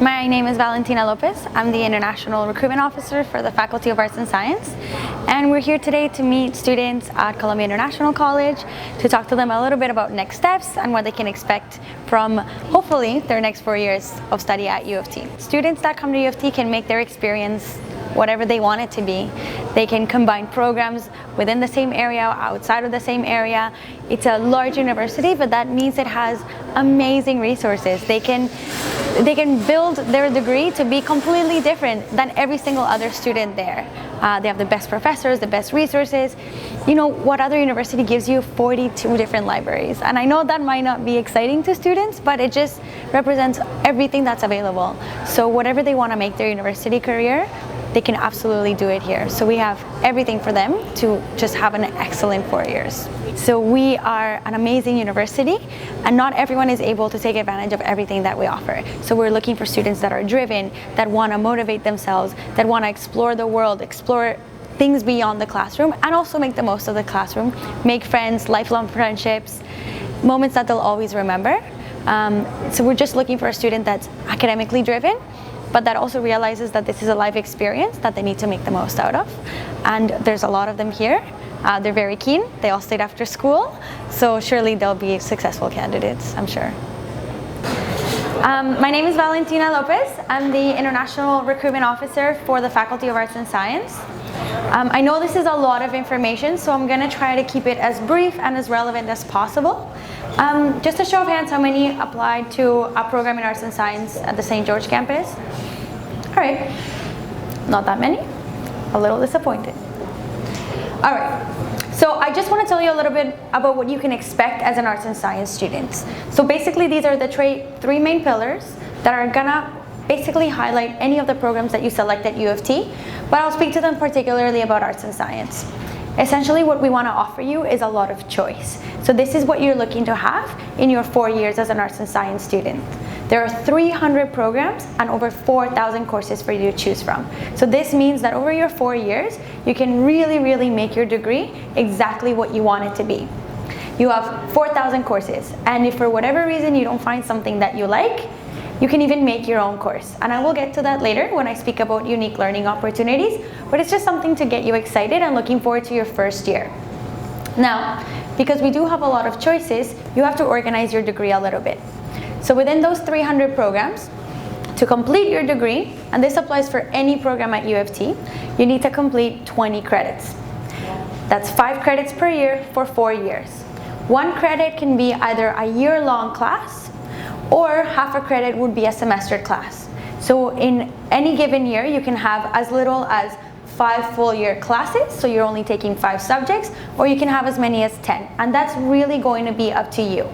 My name is Valentina Lopez. I'm the International Recruitment Officer for the Faculty of Arts and Science. And we're here today to meet students at Columbia International College to talk to them a little bit about next steps and what they can expect from, hopefully, their next 4 years of study at U of T. Students that come to U of T can make their experience whatever they want it to be. They can combine programs within the same area, outside of the same area. It's a large university, but that means it has amazing resources. They can build their degree to be completely different than every single other student there. They have the best professors, the best resources. You know, what other university gives you 42 different libraries? And I know that might not be exciting to students, but it just represents everything that's available. So whatever they want to make their university career, they can absolutely do it here. So we have everything for them to just have an excellent 4 years. So we are an amazing university, and not everyone is able to take advantage of everything that we offer. So we're looking for students that are driven, that want to motivate themselves, that want to explore the world, explore things beyond the classroom, and also make the most of the classroom, make friends, lifelong friendships, moments that they'll always remember. So we're just looking for a student that's academically driven, but that also realizes that this is a life experience that they need to make the most out of. And there's a lot of them here. They're very keen. They all stayed after school, so surely they'll be successful candidates, I'm sure. My name is Valentina Lopez. I'm the International Recruitment Officer for the Faculty of Arts and Science. I know this is a lot of information, so I'm gonna try to keep it as brief and as relevant as possible. Just a show of hands, how many applied to a program in Arts and Science at the St. George campus? All right, not that many, a little disappointed. All right, so I just want to tell you a little bit about what you can expect as an Arts and Science student. So basically these are the three main pillars that are gonna basically highlight any of the programs that you select at U of T, but I'll speak to them particularly about Arts and Science. Essentially what we want to offer you is a lot of choice. So this is what you're looking to have in your 4 years as an Arts and Science student. There are 300 programs and over 4,000 courses for you to choose from. So this means that over your 4 years, you can really make your degree exactly what you want it to be. You have 4,000 courses, and if for whatever reason you don't find something that you like, you can even make your own course. And I will get to that later when I speak about unique learning opportunities, but it's just something to get you excited and looking forward to your first year. Now, because we do have a lot of choices, you have to organize your degree a little bit. So within those 300 programs, to complete your degree, and this applies for any program at U of T, you need to complete 20 credits. That's 5 credits per year for 4 years. 1 credit can be either a year-long class, or half a credit would be a semester class. So in any given year, you can have as little as 5 full year classes, so you're only taking 5 subjects, or you can have as many as 10, and that's really going to be up to you.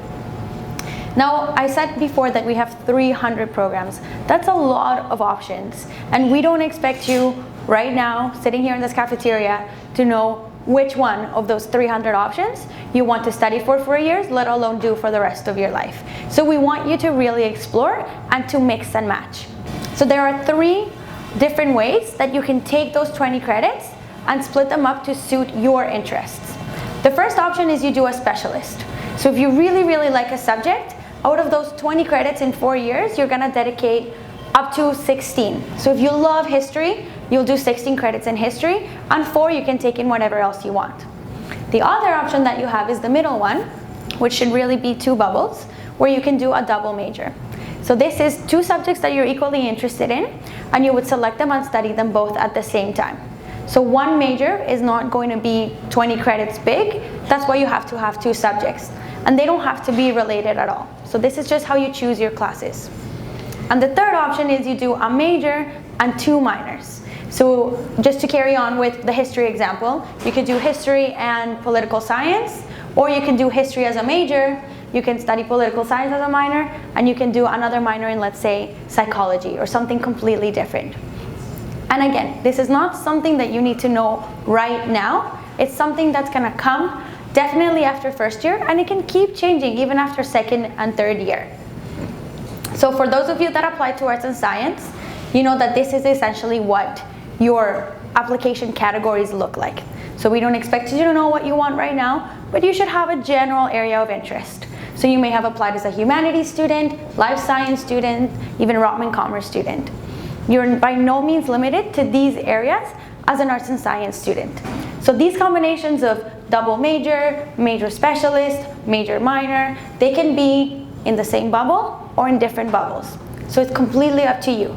Now, I said before that we have 300 programs. That's a lot of options, and we don't expect you right now, sitting here in this cafeteria, to know which one of those 300 options you want to study for 4 years, let alone do for the rest of your life. So we want you to really explore and to mix and match. So there are 3 different ways that you can take those 20 credits and split them up to suit your interests. The first option is you do a specialist. So if you really like a subject, out of those 20 credits in 4 years, you're gonna dedicate up to 16. So if you love history, you'll do 16 credits in history, and 4 you can take in whatever else you want. The other option that you have is the middle one, which should really be 2 bubbles, where you can do a double major. So this is 2 subjects that you're equally interested in, and you would select them and study them both at the same time. So 1 major is not going to be 20 credits big, that's why you have to have 2 subjects. And they don't have to be related at all. So this is just how you choose your classes. And the third option is you do a major and 2 minors. So just to carry on with the history example, you could do history and political science, or you can do history as a major, you can study political science as a minor, and you can do another minor in, let's say, psychology or something completely different. And again, this is not something that you need to know right now. It's something that's gonna come definitely after first year, and it can keep changing even after second and third year. So for those of you that apply to Arts and Science, you know that this is essentially what your application categories look like. So we don't expect you to know what you want right now, but you should have a general area of interest. So you may have applied as a humanities student, life science student, even Rotman Commerce student. You're by no means limited to these areas as an arts and science student. So these combinations of double major, major specialist, major minor, they can be in the same bubble or in different bubbles. So it's completely up to you.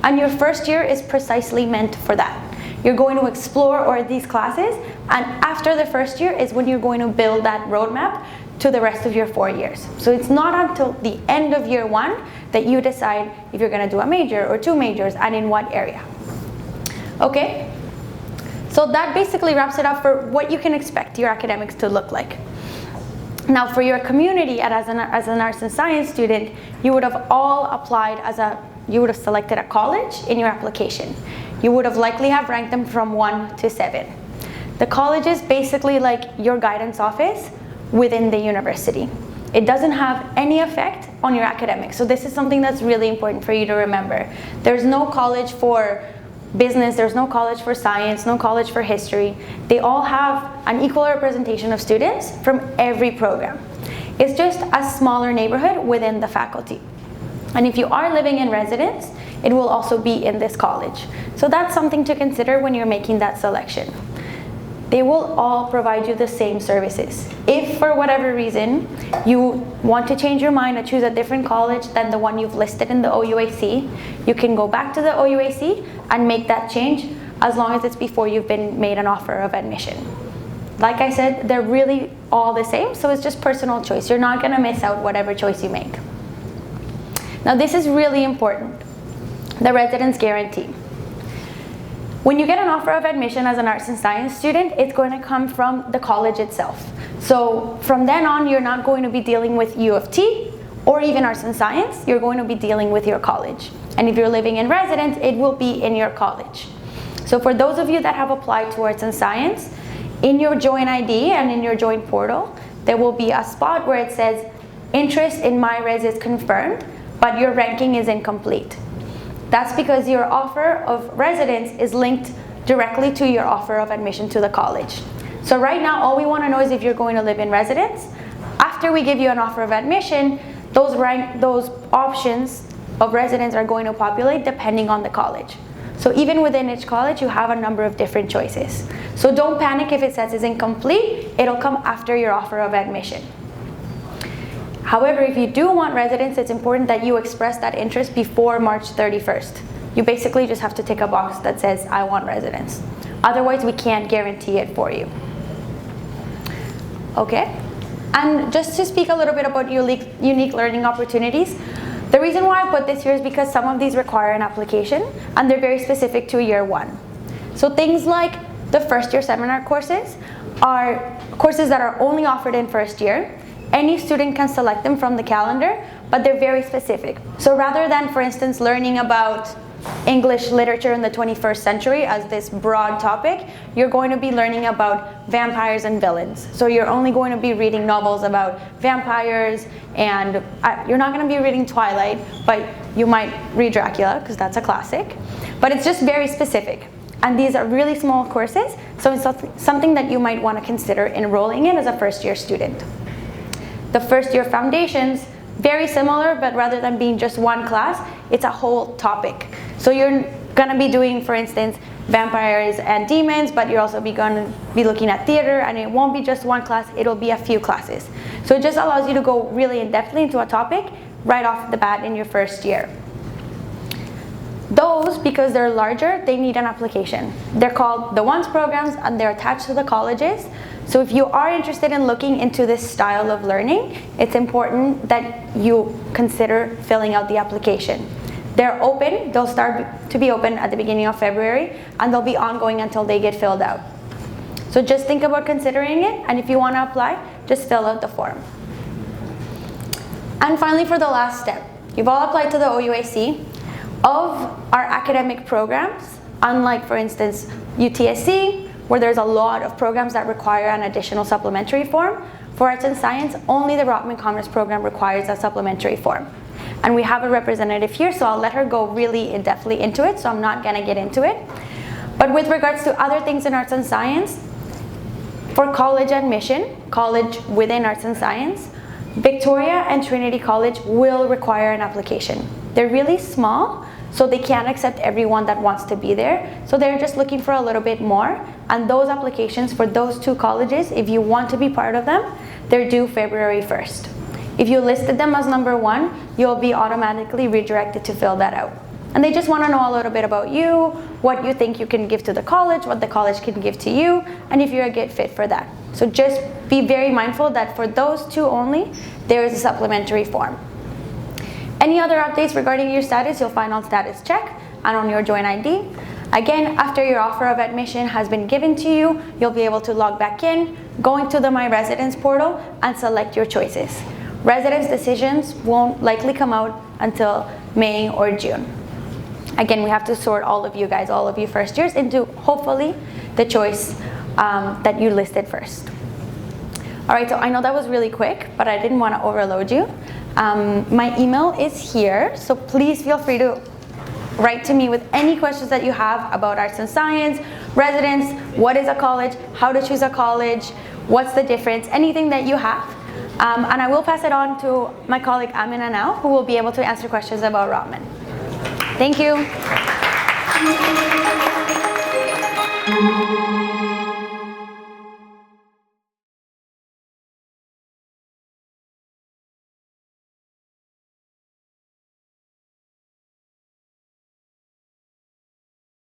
And your first year is precisely meant for that. You're going to explore these classes, and after the first year is when you're going to build that roadmap to the rest of your 4 years. So it's not until the end of year 1 that you decide if you're going to do a major or 2 majors and in what area. Okay? So that basically wraps it up for what you can expect your academics to look like. Now for your community as an arts and science student, you would have all applied you would have selected a college in your application. You would have likely have ranked them from 1 to 7. The college is basically like your guidance office within the university. It doesn't have any effect on your academics. So this is something that's really important for you to remember. There's no college for business, there's no college for science, no college for history. They all have an equal representation of students from every program. It's just a smaller neighborhood within the faculty. And if you are living in residence, it will also be in this college. So that's something to consider when you're making that selection. They will all provide you the same services. If for whatever reason you want to change your mind and choose a different college than the one you've listed in the OUAC, you can go back to the OUAC and make that change as long as it's before you've been made an offer of admission. Like I said, they're really all the same, so it's just personal choice. You're not gonna miss out whatever choice you make. Now this is really important, the residence guarantee. When you get an offer of admission as an arts and science student, it's going to come from the college itself. So from then on, you're not going to be dealing with U of T or even arts and science, you're going to be dealing with your college. And if you're living in residence, it will be in your college. So for those of you that have applied to arts and science, in your join ID and in your join portal, there will be a spot where it says, interest in MyRes is confirmed, but your ranking is incomplete. That's because your offer of residence is linked directly to your offer of admission to the college. So right now, all we want to know is if you're going to live in residence. After we give you an offer of admission, those options of residence are going to populate depending on the college. So even within each college, you have a number of different choices. So don't panic if it says it's incomplete. It'll come after your offer of admission. However, if you do want residence, it's important that you express that interest before March 31st. You basically just have to tick a box that says, I want residence. Otherwise, we can't guarantee it for you. Okay? And just to speak a little bit about unique learning opportunities, the reason why I put this here is because some of these require an application, and they're very specific to year 1. So things like the first year seminar courses are courses that are only offered in first year. Any student can select them from the calendar, but they're very specific. So rather than, for instance, learning about English literature in the 21st century as this broad topic, you're going to be learning about vampires and villains. So you're only going to be reading novels about vampires, and you're not going to be reading Twilight, but you might read Dracula, because that's a classic. But it's just very specific. And these are really small courses, so it's something that you might want to consider enrolling in as a first-year student. The first-year foundations, very similar, but rather than being just one class, it's a whole topic. So you're gonna be doing, for instance, vampires and demons, but you're also gonna be looking at theater, and it won't be just one class, it'll be a few classes. So it just allows you to go really in-depthly into a topic right off the bat in your first year. Those, because they're larger, they need an application. They're called the ONCE programs, and they're attached to the colleges. So if you are interested in looking into this style of learning, it's important that you consider filling out the application. They're open, they'll start to be open at the beginning of February, and they'll be ongoing until they get filled out. So just think about considering it, and if you want to apply, just fill out the form. And finally, for the last step, you've all applied to the OUAC. Of our academic programs, unlike, for instance, UTSC, where there's a lot of programs that require an additional supplementary form, for arts and science, only the Rotman Commerce program requires a supplementary form. And we have a representative here, so I'll let her go really in-depthly into it, so I'm not gonna get into it. But with regards to other things in arts and science, for college admission, college within arts and science, Victoria and Trinity College will require an application. They're really small, so they can't accept everyone that wants to be there. So they're just looking for a little bit more. And those applications for those two colleges, if you want to be part of them, they're due February 1st. If you listed them as number 1, you'll be automatically redirected to fill that out. And they just want to know a little bit about you, what you think you can give to the college, what the college can give to you, and if you're a good fit for that. So just be very mindful that for those two only, there is a supplementary form. Any other updates regarding your status, you'll find on Status Check and on your Join ID. Again, after your offer of admission has been given to you, you'll be able to log back in, go into the My Residence portal, and select your choices. Residence decisions won't likely come out until May or June. Again, we have to sort all of you guys, all of you first years, into hopefully the choice that you listed first. All right, so I know that was really quick, but I didn't want to overload you. My email is here, so please feel free to write to me with any questions that you have about arts and science, residence, what is a college, how to choose a college, what's the difference, anything that you have. And I will pass it on to my colleague Amina now, who will be able to answer questions about Rotman. Thank you.